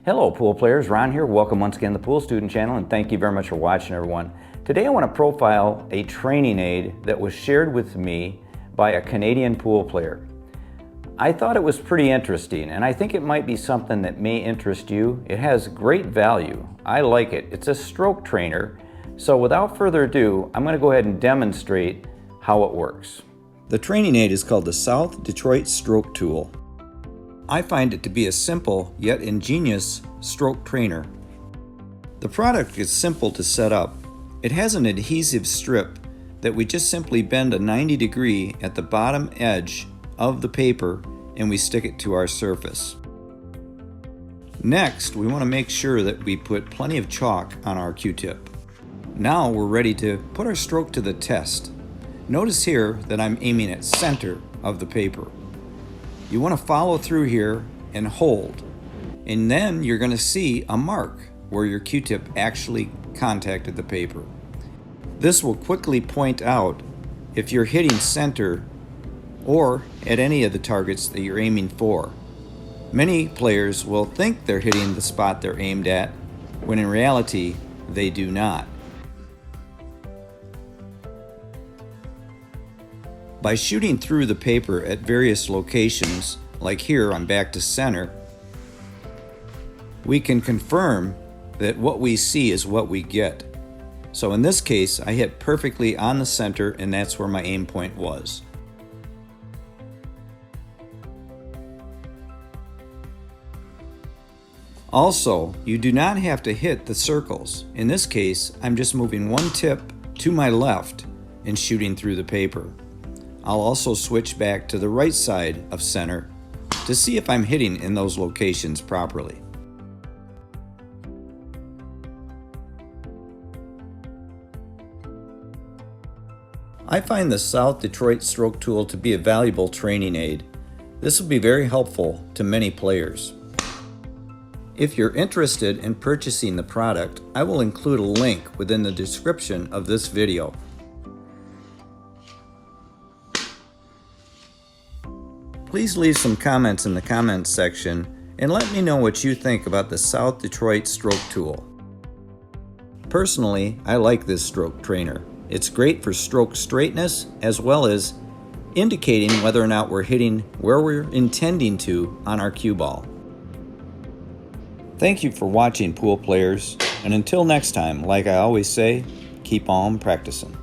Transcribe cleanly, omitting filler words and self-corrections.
Hello pool players, Ron here. Welcome once again to the Pool Student Channel, and thank you very much for watching, everyone. Today I want to profile a training aid that was shared with me by a Canadian pool player. I thought it was pretty interesting, and I think it might be something that may interest you. It has great value. I like it. It's a stroke trainer. So without further ado, I'm going to go ahead and demonstrate how it works. The training aid is called the South Detroit Stroke Tool. I find it to be a simple yet ingenious stroke trainer. The product is simple to set up. It has an adhesive strip that we just simply bend a 90 degree at the bottom edge of the paper and we stick it to our surface. Next, we want to make sure that we put plenty of chalk on our Q-tip. Now we're ready to put our stroke to the test. Notice here that I'm aiming at center of the paper. You want to follow through here and hold, and then you're going to see a mark where your Q-tip actually contacted the paper. This will quickly point out if you're hitting center or at any of the targets that you're aiming for. Many players will think they're hitting the spot they're aimed at, when in reality they do not. By shooting through the paper at various locations, like here on back to center, we can confirm that what we see is what we get. So in this case, I hit perfectly on the center, and that's where my aim point was. Also, you do not have to hit the circles. In this case, I'm just moving one tip to my left and shooting through the paper. I'll also switch back to the right side of center to see if I'm hitting in those locations properly. I find the South Detroit Stroke Tool to be a valuable training aid. This will be very helpful to many players. If you're interested in purchasing the product, I will include a link within the description of this video. Please leave some comments in the comments section and let me know what you think about the South Detroit Stroke Tool. Personally, I like this stroke trainer. It's great for stroke straightness as well as indicating whether or not we're hitting where we're intending to on our cue ball. Thank you for watching, pool players, and until next time, like I always say, keep on practicing.